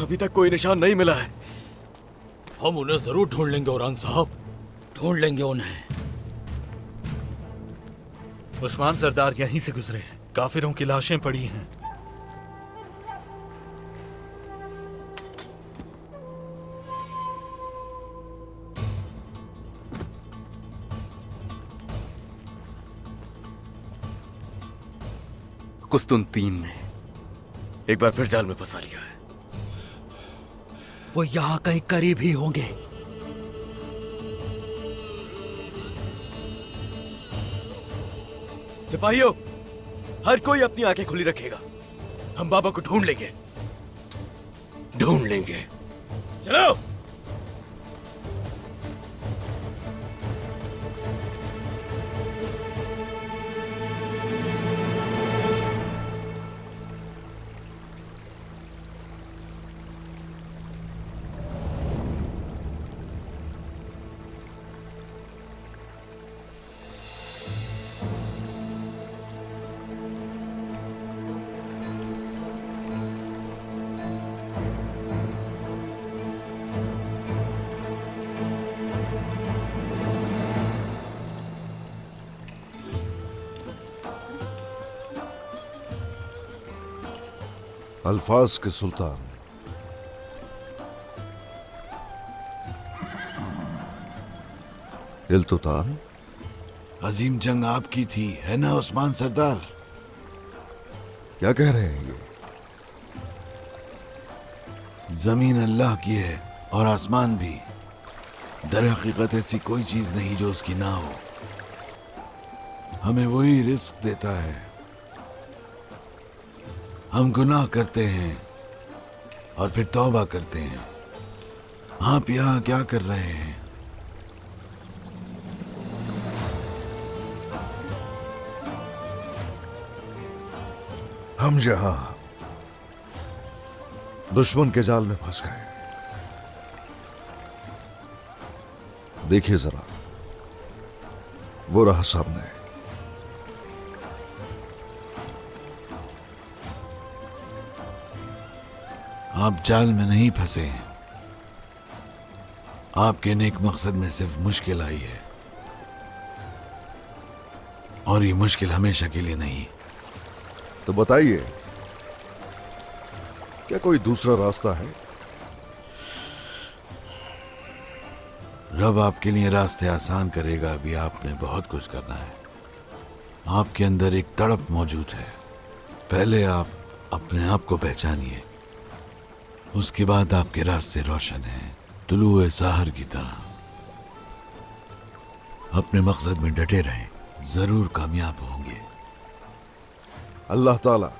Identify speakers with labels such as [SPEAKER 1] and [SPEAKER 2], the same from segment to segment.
[SPEAKER 1] अभी तक कोई निशान नहीं मिला है।
[SPEAKER 2] हम उन्हें जरूर ढूंढ लेंगे औरान साहब, ढूंढ लेंगे उन्हें।
[SPEAKER 3] उस्मान सरदार यहीं से गुजरे हैं, काफिरों की लाशें पड़ी हैं।
[SPEAKER 1] कुस्तुनतीन ने एक बार फिर जाल में फंसा लिया है।
[SPEAKER 2] वो यहाँ कहीं करीब ही होंगे।
[SPEAKER 1] सिपाहियों, हर कोई अपनी आंखें खुली रखेगा। हम बाबा को ढूंढ लेंगे, ढूंढ लेंगे। चलो।
[SPEAKER 4] अल्फाज के सुल्तान, इल्तुतान,
[SPEAKER 5] अजीम जंग आपकी थी, है ना उस्मान सरदार?
[SPEAKER 4] क्या कह रहे हैं ये?
[SPEAKER 5] जमीन अल्लाह की है और आसमान भी। दर हकीकत ऐसी कोई चीज नहीं जो उसकी ना हो। हमें वही रिस्क देता है। हम गुनाह करते हैं और फिर तौबा करते हैं। आप यहाँ क्या कर रहे हैं?
[SPEAKER 4] हम यहां दुश्मन के जाल में फंस गए। देखिए जरा, वो रहा सामने।
[SPEAKER 5] आप जाल में नहीं फंसे हैं। आपके नेक मकसद में सिर्फ मुश्किल आई है, और ये मुश्किल हमेशा के लिए नहीं।
[SPEAKER 4] तो बताइए, क्या कोई दूसरा रास्ता है?
[SPEAKER 5] रब आपके लिए रास्ते आसान करेगा। अभी आपने बहुत कुछ करना है। आपके अंदर एक तड़प मौजूद है। पहले आप अपने आप को पहचानिए, उसके बाद आपके रास्ते रोशन हैं, तुलुए साहर की तरह। अपने मकसद में डटे रहें, जरूर कामयाब होंगे।
[SPEAKER 4] अल्लाह ताला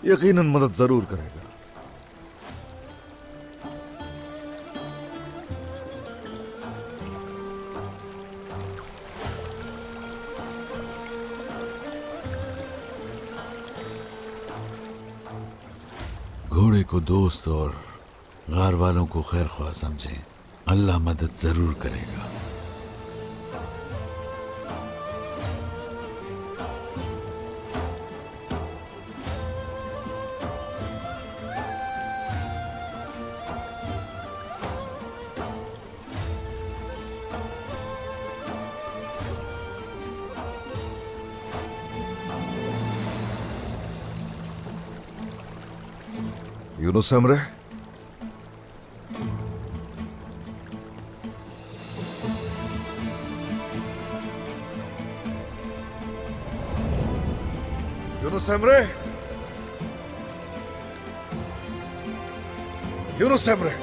[SPEAKER 4] यकीनन मदद जरूर करेगा।
[SPEAKER 5] घोड़े को दोस्त और गार वालों को खैर ख्वाह समझें। अल्लाह मदद जरूर करेगा।
[SPEAKER 4] यूनुस अमरे, यूनुस अमरे, यूनुस अमरे।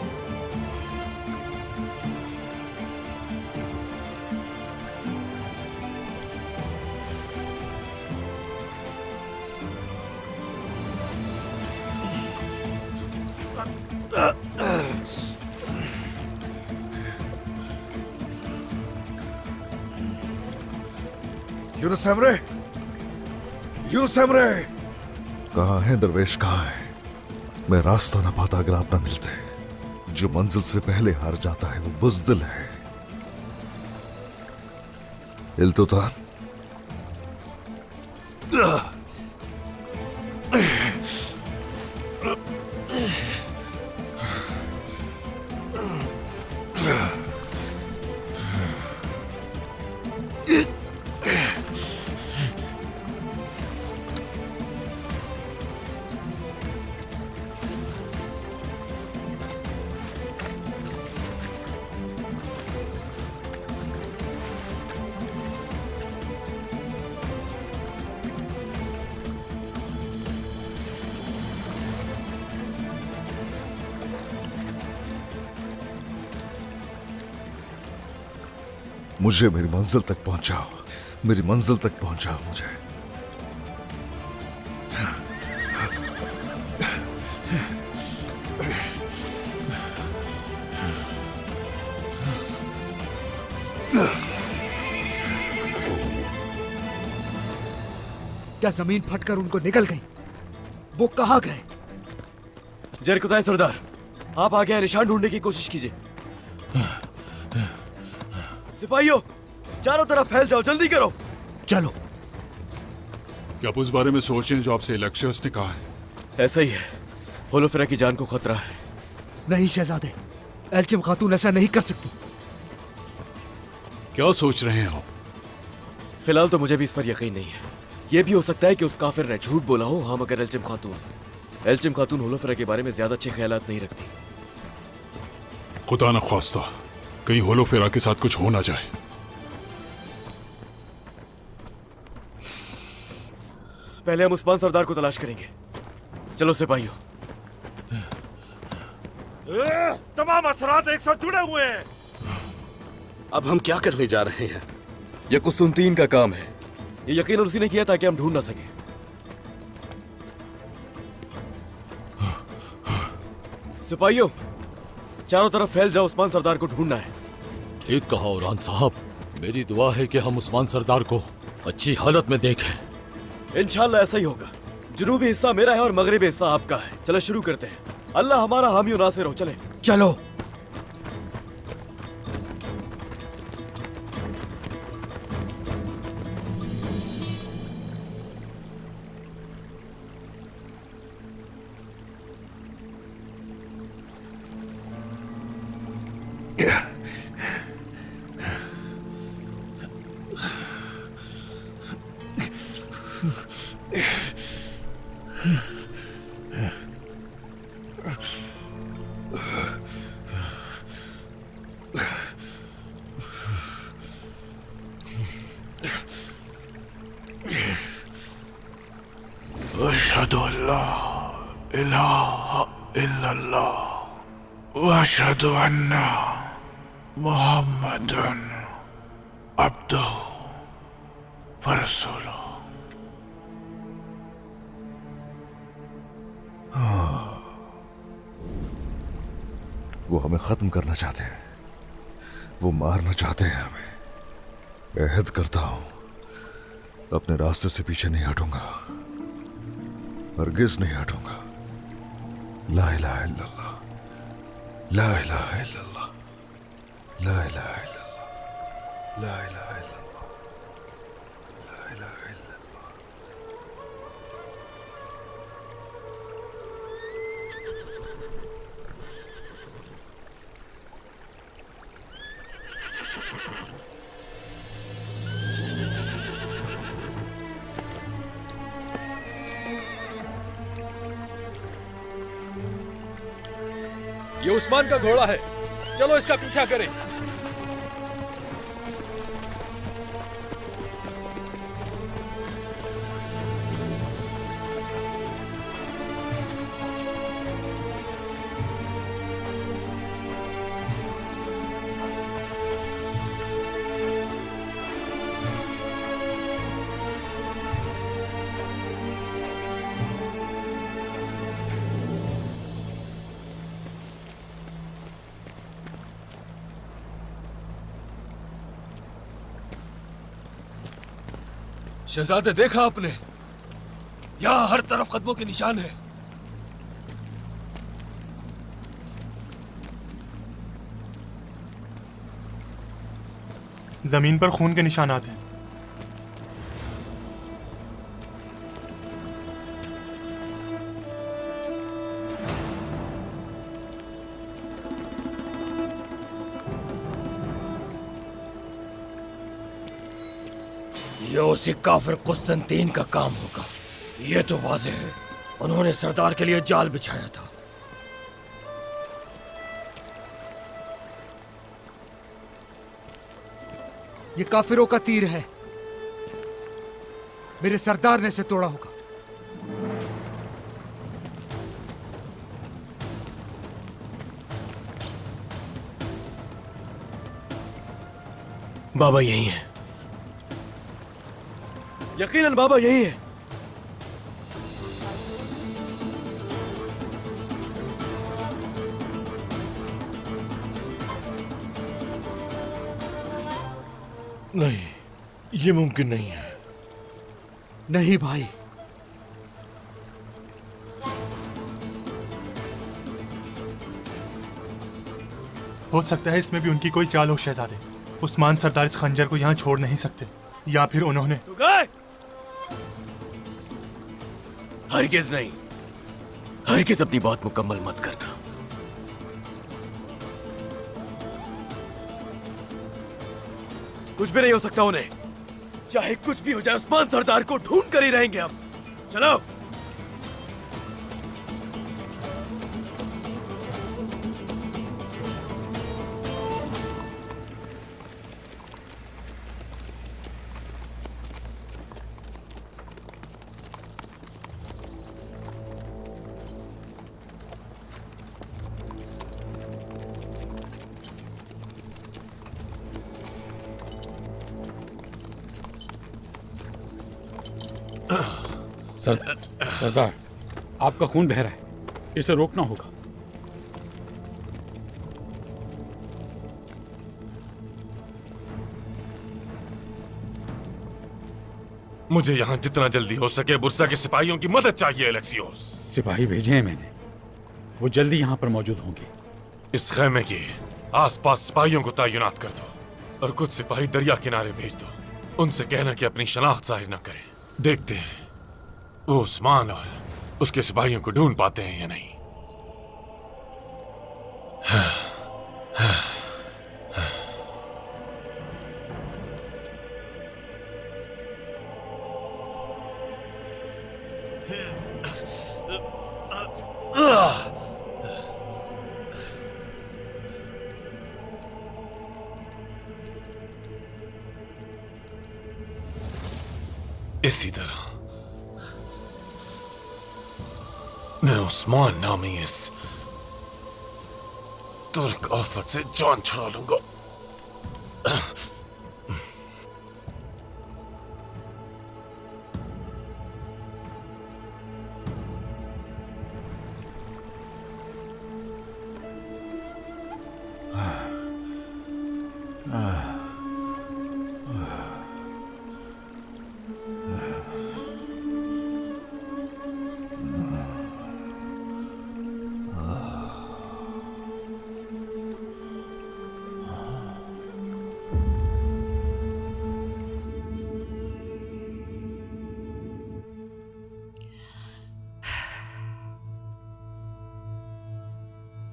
[SPEAKER 4] यूनुस अमरे, यूनुस अमरे। कहाँ है दरवेश, कहाँ है? मैं रास्ता ना पाता अगर आप ना मिलते। जो मंजिल से पहले हार जाता है वो बुज़दिल है। इल्तुतान, मुझे मेरी मंजिल तक पहुंचाओ, मेरी मंजिल तक पहुंचाओ मुझे।
[SPEAKER 6] क्या जमीन फटकर उनको निकल गई? वो कहाँ गए?
[SPEAKER 1] जरकुताय सरदार, आप आगे निशान ढूंढने की कोशिश कीजिए। सिपाहियों, चारों तरफ फैल जाओ, जल्दी करो।
[SPEAKER 6] चलो।
[SPEAKER 7] क्या आप उस बारे में सोचें जो आपसे इलेक्शियस ने कहा है?
[SPEAKER 1] ऐसा ही है, होलोफेरा की जान को खतरा है।
[SPEAKER 6] नहीं शहजादे, एल्चिम खातून ऐसा नहीं कर सकती।
[SPEAKER 7] क्या सोच रहे हैं आप?
[SPEAKER 1] फिलहाल तो मुझे भी इस पर यकीन नहीं है। यह भी हो सकता है कि उस काफिर ने झूठ बोला हो। हाँ, मगर एल्चिम खातून होलोफेरा के बारे में ज्यादा अच्छे ख्यालात नहीं रखती।
[SPEAKER 7] खुदा न ख्वास्ता कहीं होलोफेरा के साथ कुछ हो ना जाए।
[SPEAKER 1] पहले हम उस्मान सरदार को तलाश करेंगे। चलो सिपाहियों।
[SPEAKER 3] तमाम असरात एक साथ जुड़े हुए हैं।
[SPEAKER 2] अब हम क्या करने जा रहे हैं?
[SPEAKER 1] यह कुस्तुनतीन का काम है। ये यकीनन उसी ने किया ताकि हम ढूंढ ना सके। सिपाहियों, चारों तरफ फैल जाओ, उस्मान सरदार को ढूंढना है।
[SPEAKER 2] ठीक कहा औरान साहब। मेरी दुआ है कि हम उस्मान सरदार को अच्छी हालत में देखें।
[SPEAKER 1] इंशाल्लाह ऐसा ही होगा। जनूबी हिस्सा मेरा है और मगरिबी हिस्सा आपका है। चलो शुरू करते हैं। अल्लाह हमारा हामी और नासिर हो। चले।
[SPEAKER 6] चलो।
[SPEAKER 5] अशहदु अल्ला इलाहा इल्लल्लाह व अशहदु अन्ना मुहम्मदन अब्दुहु व रसूलुहु।
[SPEAKER 4] वो हमें खत्म करना चाहते हैं, वो मारना चाहते हैं हमें। अहद करता हूं, अपने रास्ते से पीछे नहीं हटूंगा, हरगिज नहीं हटूंगा। ला इलाहा इल्लल्लाह, ला इलाहा इल्लल्लाह, ला इलाहा इल्लल्लाह, ला इलाहा इल्लल्लाह, ला इलाहा इल्लल्लाह।
[SPEAKER 8] ये उस्मान का घोड़ा है, चलो इसका पीछा करें।
[SPEAKER 2] शहजादे, देखा आपने? यहाँ हर तरफ कदमों के निशान है।
[SPEAKER 9] जमीन पर खून के निशानात हैं।
[SPEAKER 2] ये उसी काफिर कुस्तुनतीन का काम होगा। ये तो वाज़ेह है, उन्होंने सरदार के लिए जाल बिछाया था।
[SPEAKER 6] ये काफिरों का तीर है, मेरे सरदार ने इसे तोड़ा होगा।
[SPEAKER 1] बाबा यही है, यकीनन बाबा यही है।
[SPEAKER 2] नहीं, ये मुमकिन नहीं है।
[SPEAKER 6] नहीं भाई,
[SPEAKER 9] हो सकता है इसमें भी उनकी कोई चाल हो शहजादे। उस्मान सरदार इस खंजर को यहाँ छोड़ नहीं सकते, या फिर उन्होंने।
[SPEAKER 1] तू गए? हरगिज नहीं, हरगिज अपनी बात मुकम्मल मत करना। कुछ भी नहीं हो सकता उन्हें, चाहे कुछ भी हो जाए। उस्मान सरदार को ढूंढ कर ही रहेंगे हम। चलो।
[SPEAKER 8] सरदार, आपका खून बह रहा है, इसे रोकना होगा।
[SPEAKER 7] मुझे यहाँ जितना जल्दी हो सके बुर्सा के सिपाहियों की मदद चाहिए एलेक्सियोस।
[SPEAKER 8] सिपाही भेजे हैं मैंने, वो जल्दी यहाँ पर मौजूद होंगे।
[SPEAKER 7] इस खैमे के आसपास सिपाहियों को तैनात कर दो और कुछ सिपाही दरिया किनारे भेज दो। उनसे कहना कि अपनी शनाख्त जाहिर न करें। देखते हैं वो उस्मान और उसके सिपाहियों को ढूंढ पाते हैं या नहीं। इसी तरह मैं उस्मान नामी इस तुर्क आफत से जान छुड़ा लूंगा।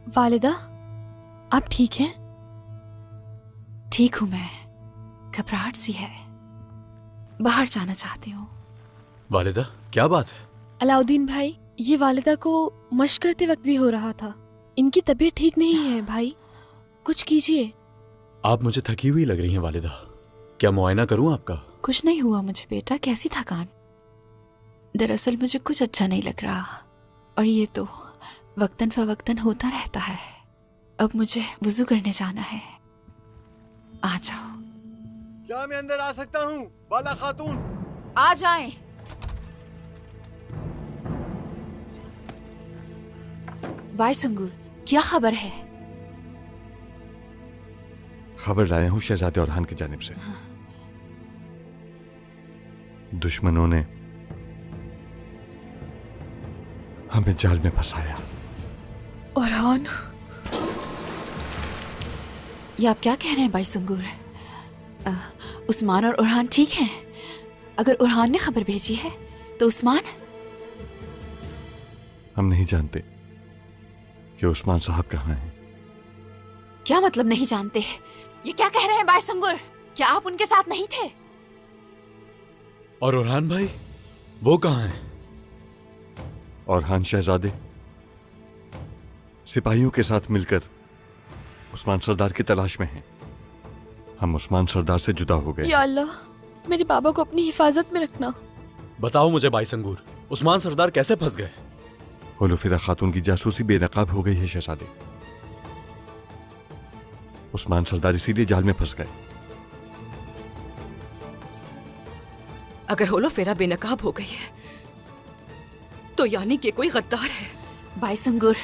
[SPEAKER 10] वालिदा, आप ठीक हैं?
[SPEAKER 11] ठीक हूं मैं, घबराहट सी है, बाहर जाना चाहती हूँ।
[SPEAKER 1] वालिदा, क्या बात है?
[SPEAKER 10] अलाउद्दीन भाई, ये वालिदा को मश्क करते वक्त भी हो रहा था। इनकी तबीयत ठीक नहीं है भाई, कुछ कीजिए।
[SPEAKER 1] आप मुझे थकी हुई लग रही हैं वालिदा, क्या मुआयना करूं आपका?
[SPEAKER 11] कुछ नहीं हुआ मुझे बेटा, कैसी थकान। दरअसल मुझे कुछ अच्छा नहीं लग रहा, और ये तो वक्तन फवक्तन होता रहता है। अब मुझे वुजू करने जाना है, आ जाओ।
[SPEAKER 12] क्या मैं अंदर आ सकता हूँ बाला खातून?
[SPEAKER 11] आ जाएं। भाई सुंगुर, क्या खबर है?
[SPEAKER 12] खबर लाया हूँ शहजादे औरहान की जानिब से। दुश्मनों ने हमें जाल में फंसाया।
[SPEAKER 10] औरहान?
[SPEAKER 11] ये आप क्या कह रहे हैं भाई सुंगुर? उस्मान और औरहान ठीक हैं? अगर औरहान ने खबर भेजी है तो उस्मान?
[SPEAKER 12] हम नहीं जानते कि उस्मान साहब कहाँ हैं।
[SPEAKER 11] क्या मतलब नहीं जानते? ये क्या कह रहे हैं भाई सुंगुर? क्या आप उनके साथ नहीं थे?
[SPEAKER 1] और औरहान भाई, वो कहाँ हैं?
[SPEAKER 12] औरहान शहजादे सिपाहियों के साथ मिलकर उस्मान सरदार की तलाश में हैं। हम उस्मान सरदार से जुदा हो गए।
[SPEAKER 10] या अल्लाह, मेरे बाबा को अपनी हिफाजत में रखना।
[SPEAKER 1] बताओ मुझे भाई संगूर, उस्मान सरदार कैसे फंस गए?
[SPEAKER 12] होलोफिरा खातून की जासूसी बेनकाब हो गई है शहजादे। उस्मान सरदार इसीलिए जाल में फंस गए।
[SPEAKER 13] अगर होलोफेरा बेनकाब हो गई है तो यानी कि कोई गद्दार है।
[SPEAKER 11] बाईसुंगुर,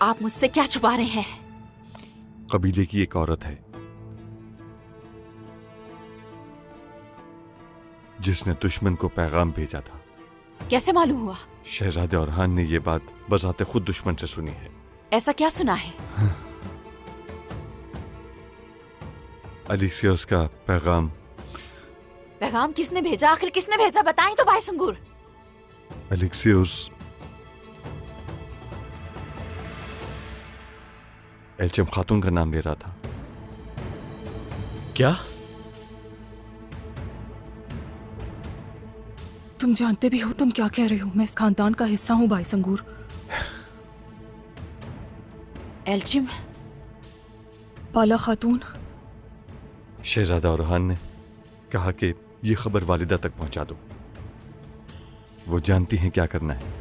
[SPEAKER 11] आप मुझसे क्या छुपा रहे हैं?
[SPEAKER 12] कबीले की एक औरत है जिसने दुश्मन को पैगाम भेजा था।
[SPEAKER 11] कैसे मालूम हुआ?
[SPEAKER 12] शहजादे औरहान ने यह बात बजाते खुद दुश्मन से सुनी है।
[SPEAKER 11] ऐसा क्या सुना है?
[SPEAKER 12] अलिक्सियस का पैगाम।
[SPEAKER 11] पैगाम किसने भेजा? आखिर किसने भेजा? बताएं तो बाईसुंगुर।
[SPEAKER 12] अलिक्सियस एल्चम खातून का नाम ले रहा था।
[SPEAKER 1] क्या?
[SPEAKER 13] तुम जानते भी हो तुम क्या कह रहे हो। मैं इस खानदान का हिस्सा हूँ बाईसुंगुर।
[SPEAKER 11] एल्चिम?
[SPEAKER 13] बाला खातून?
[SPEAKER 12] शहजादा औरहान ने कहा कि ये खबर वालिदा तक पहुंचा दो। वो जानती हैं क्या करना है।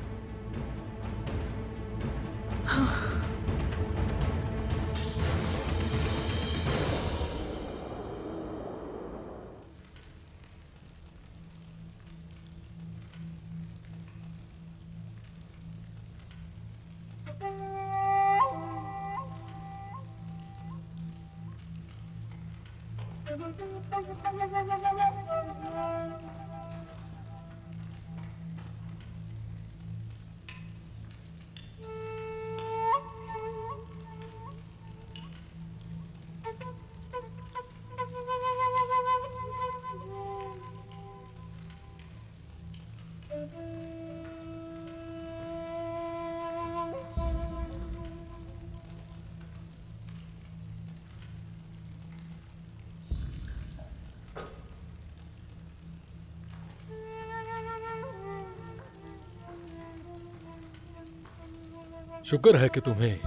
[SPEAKER 8] शुक्र है कि तुम्हें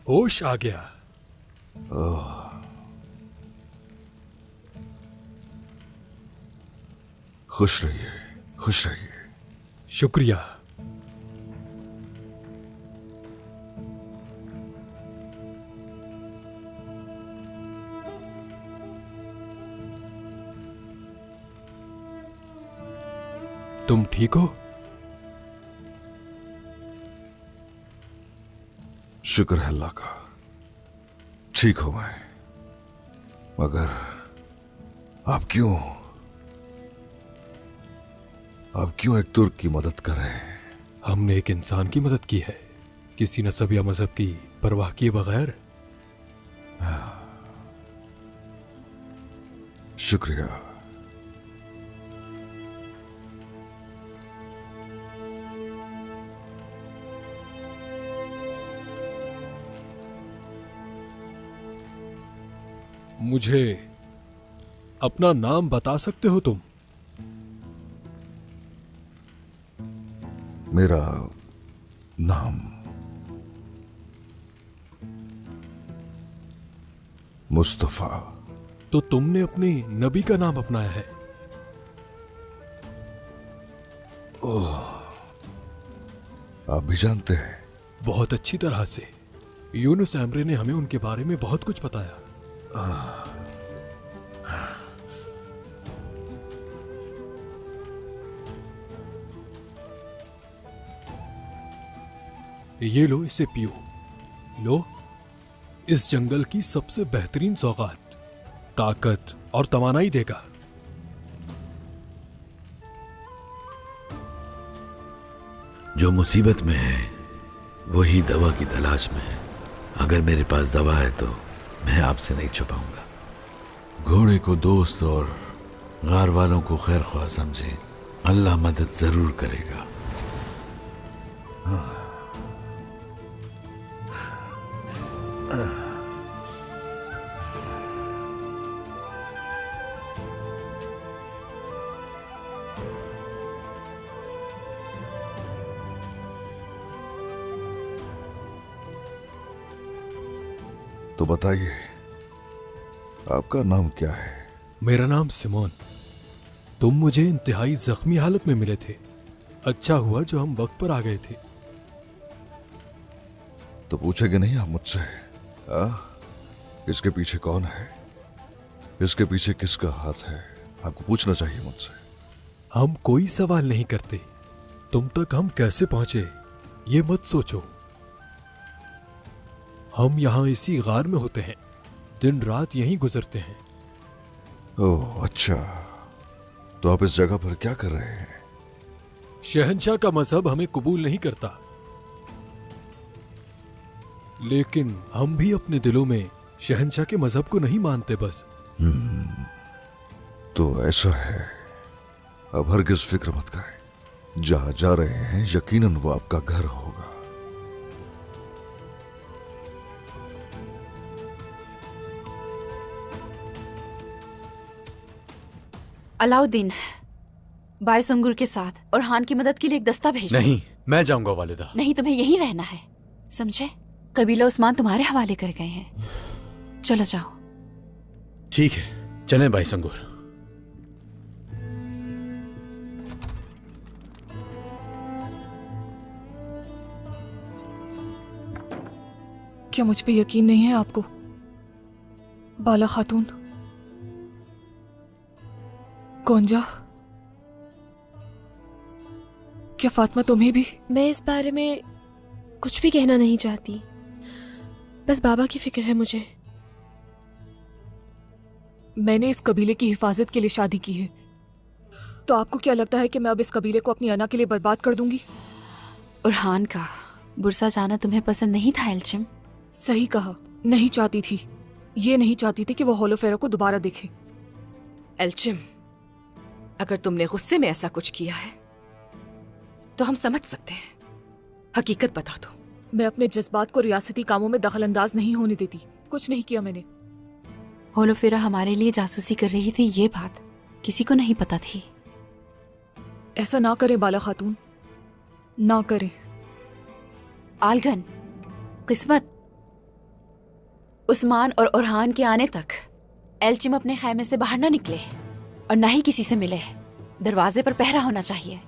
[SPEAKER 8] होश आ गया।
[SPEAKER 4] खुश रहिए, खुश रहिए।
[SPEAKER 8] शुक्रिया। तुम ठीक हो?
[SPEAKER 4] शुक्र है अल्लाह का, ठीक हो मैं। मगर आप क्यों एक तुर्क की मदद कर रहे हैं?
[SPEAKER 8] हमने एक इंसान की मदद की है, किसी नस्ब या मजहब की परवाह किए बगैर।
[SPEAKER 4] शुक्रिया।
[SPEAKER 8] मुझे अपना नाम बता सकते हो तुम?
[SPEAKER 4] मेरा नाम मुस्तफा।
[SPEAKER 8] तो तुमने अपने नबी का नाम अपनाया है।
[SPEAKER 4] ओह, आप भी जानते हैं?
[SPEAKER 8] बहुत अच्छी तरह से। यूनुस एमरे ने हमें उनके बारे में बहुत कुछ बताया। ये लो, इसे पियो। लो, इस जंगल की सबसे बेहतरीन सौगात, ताकत और तवानाई देगा।
[SPEAKER 5] जो मुसीबत में है वही दवा की तलाश में है। अगर मेरे पास दवा है तो मैं आपसे नहीं छुपाऊंगा। घोड़े को दोस्त और गार वालों को खैर ख्वाह समझे, अल्लाह मदद जरूर करेगा।
[SPEAKER 4] तो बताइए, आपका नाम क्या है?
[SPEAKER 8] मेरा नाम सिमोन। तुम मुझे इंतहाई जख्मी हालत में मिले थे। अच्छा हुआ जो हम वक्त पर आ गए थे।
[SPEAKER 4] तो पूछेंगे नहीं आप मुझसे? इसके पीछे कौन है? इसके पीछे किसका हाथ है? आपको पूछना चाहिए मुझसे।
[SPEAKER 8] हम कोई सवाल नहीं करते। तुम तक हम कैसे पहुंचे ये मत सोचो। हम यहां इसी गार में होते हैं, दिन रात यहीं गुजरते हैं।
[SPEAKER 4] ओह अच्छा, तो आप इस जगह पर क्या कर रहे हैं?
[SPEAKER 8] शहंशाह का मजहब हमें कबूल नहीं करता, लेकिन हम भी अपने दिलों में शहंशाह के मजहब को नहीं मानते बस।
[SPEAKER 4] तो ऐसा है, अब हरगिज फिक्र मत करें। जहां जा रहे हैं यकीनन वो आपका घर होगा।
[SPEAKER 11] अलाउद्दीन बायसंगुर के साथ और हान की मदद के लिए एक दस्ता भेज।
[SPEAKER 3] नहीं, मैं जाऊंगा वालिदा।
[SPEAKER 11] नहीं, तुम्हें यहीं रहना है, समझे? कबीला उस्मान तुम्हारे हवाले कर गए हैं। चलो जाओ।
[SPEAKER 3] ठीक है, चलें बायसंगुर।
[SPEAKER 13] क्या मुझ पे यकीन नहीं है आपको, बाला खातून? गोंजा, क्या फातिमा तुम्हें भी?
[SPEAKER 10] मैं इस बारे में कुछ भी कहना नहीं चाहती, बस बाबा की फिक्र है मुझे।
[SPEAKER 13] मैंने इस कबीले की हिफाजत के लिए शादी की है, तो आपको क्या लगता है कि मैं अब इस कबीले को अपनी अना के लिए बर्बाद कर दूंगी?
[SPEAKER 11] और हान का बुरसा जाना तुम्हें पसंद नहीं था एल्चिम?
[SPEAKER 13] सही कहा, नहीं चाहती थी। ये नहीं चाहती थी कि वो होलोफेरा को दोबारा देखे।
[SPEAKER 14] एल्चिम, अगर तुमने गुस्से में ऐसा कुछ किया है तो हम समझ सकते हैं। हकीकत बता दो।
[SPEAKER 13] मैं अपने जज्बात को रियासती कामों में दखल अंदाज नहीं होने देती। कुछ नहीं किया मैंने।
[SPEAKER 11] होलोफेरा हमारे लिए जासूसी कर रही थी, ये बात किसी को नहीं पता थी।
[SPEAKER 13] ऐसा ना करें बाला खातून, ना करें।
[SPEAKER 11] आलगन, किस्मत, उस्मान और ओरहान के आने तक एल्चिम अपने खैमे से बाहर ना निकले और ना ही किसी से मिले। दरवाजे पर पहरा होना चाहिए।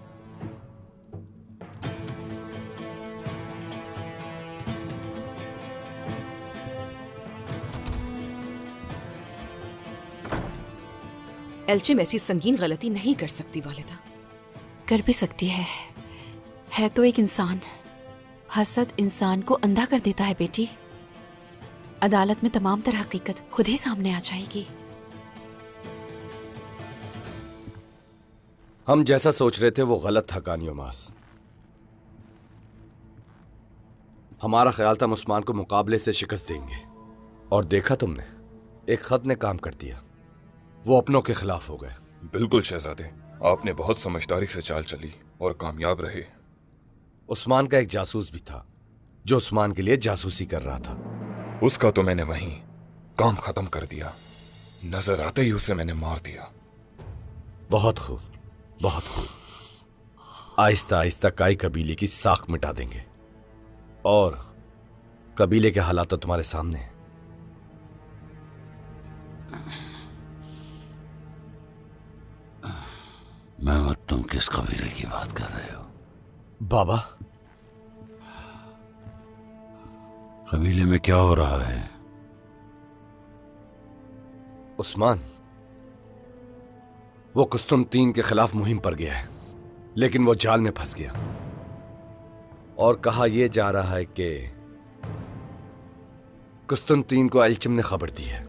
[SPEAKER 14] एल्चिम ऐसी संगीन गलती नहीं कर सकती वालिदा।
[SPEAKER 11] कर भी सकती है तो एक इंसान। हसद इंसान को अंधा कर देता है बेटी। अदालत में तमाम तरह हकीकत खुद ही सामने आ जाएगी।
[SPEAKER 2] हम जैसा सोच रहे थे वो गलत था कानियोमास। हमारा ख्याल था उस्मान को मुकाबले से शिकस्त देंगे, और देखा तुमने, एक खत ने काम कर दिया। वो अपनों के खिलाफ हो गए।
[SPEAKER 15] बिल्कुल शहजादे, आपने बहुत समझदारी से चाल चली और कामयाब रहे।
[SPEAKER 2] उस्मान का एक जासूस भी था जो उस्मान के लिए जासूसी कर रहा था।
[SPEAKER 15] उसका तो मैंने वहीं काम खत्म कर दिया। नजर आते ही उसे मैंने मार दिया।
[SPEAKER 2] बहुत खूब, बहुत खूब। आहिस्ता आहिस्ता काई कबीले की साख मिटा देंगे, और कबीले के हालात तो तुम्हारे सामने हैं।
[SPEAKER 5] महमद, तुम किस कबीले की बात कर रहे हो?
[SPEAKER 2] बाबा,
[SPEAKER 5] कबीले में क्या हो रहा है?
[SPEAKER 2] उस्मान, वो कुस्तुनतीन के खिलाफ मुहिम पर गया है, लेकिन वो जाल में फंस गया। और कहा यह जा रहा है कि कुस्तुनतीन को एल्चिम ने खबर दी है।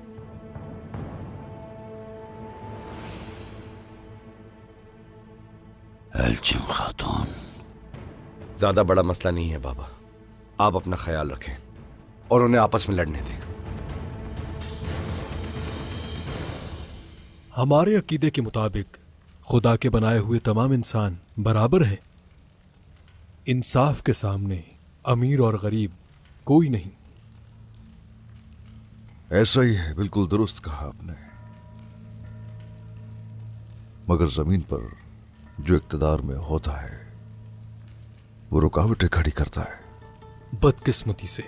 [SPEAKER 5] एल्चिम खातून?
[SPEAKER 2] ज्यादा बड़ा मसला नहीं है बाबा, आप अपना ख्याल रखें और उन्हें आपस में लड़ने दें।
[SPEAKER 8] हमारे अकीदे के मुताबिक खुदा के बनाए हुए तमाम इंसान बराबर हैं। इंसाफ के सामने अमीर और गरीब कोई नहीं।
[SPEAKER 4] ऐसा ही है, बिल्कुल दुरुस्त कहा आपने। मगर जमीन पर जो इक्तदार में होता है वो रुकावटें खड़ी करता है।
[SPEAKER 8] बदकिस्मती से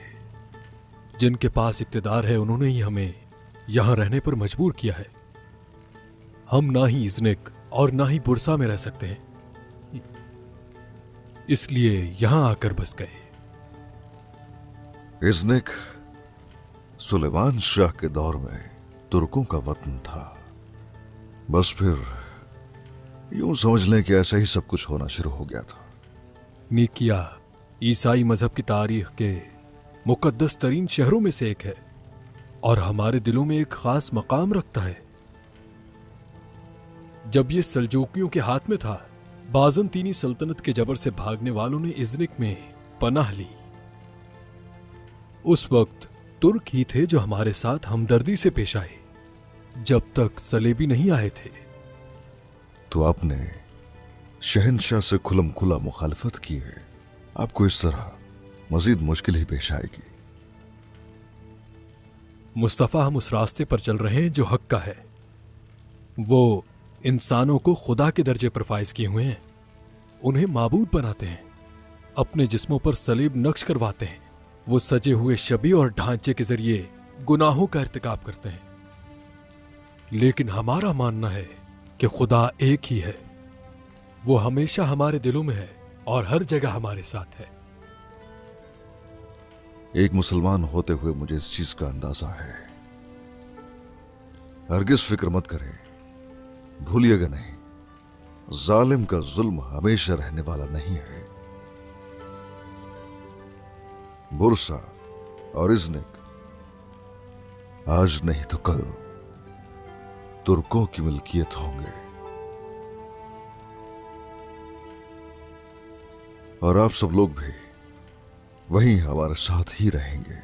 [SPEAKER 8] जिनके पास इक्तदार है उन्होंने ही हमें यहां रहने पर मजबूर किया है। हम ना ही इज़्निक और ना ही बुरसा में रह सकते हैं, इसलिए यहां आकर बस गए।
[SPEAKER 4] इज़्निक सुलेमान शाह के दौर में तुर्कों का वतन था। बस फिर यूं समझ लें कि ऐसा ही सब कुछ होना शुरू हो गया था।
[SPEAKER 8] निकिया ईसाई मजहब की तारीख के मुकद्दस तरीन शहरों में से एक है और हमारे दिलों में एक खास मकाम रखता है। जब ये सल्जूकियों के हाथ में था, बाजंतीनी सल्तनत के जबर से भागने वालों ने इज़्निक में पनाह ली। उस वक्त तुर्क ही थे जो हमारे साथ हमदर्दी से पेश आए, जब तक सलेबी नहीं आए थे।
[SPEAKER 4] तो आपने शहनशाह से खुलम खुला मुखालफत की है। आपको इस तरह मजीद मुश्किल ही पेश आएगी।
[SPEAKER 8] मुस्तफा, हम उस रास्ते पर चल रहे हैं जो हक का है। वो इंसानों को खुदा के दर्जे पर फाइज किए हुए हैं, उन्हें माबूद बनाते हैं, अपने जिस्मों पर सलीब नक्श करवाते हैं। वो सजे हुए शबी और ढांचे के जरिए गुनाहों का इर्तिकाब करते हैं। लेकिन हमारा मानना है कि खुदा एक ही है। वो हमेशा हमारे दिलों में है और हर जगह हमारे साथ है।
[SPEAKER 4] एक मुसलमान होते हुए मुझे इस चीज का अंदाजा है। हरगिज फिक्र मत करें, भूलिएगा नहीं, जालिम का जुल्म हमेशा रहने वाला नहीं है। बुरसा और इज़्निक आज नहीं तो कल तुर्कों की मिल्कियत होंगे और आप सब लोग भी वहीं हमारे साथ ही रहेंगे।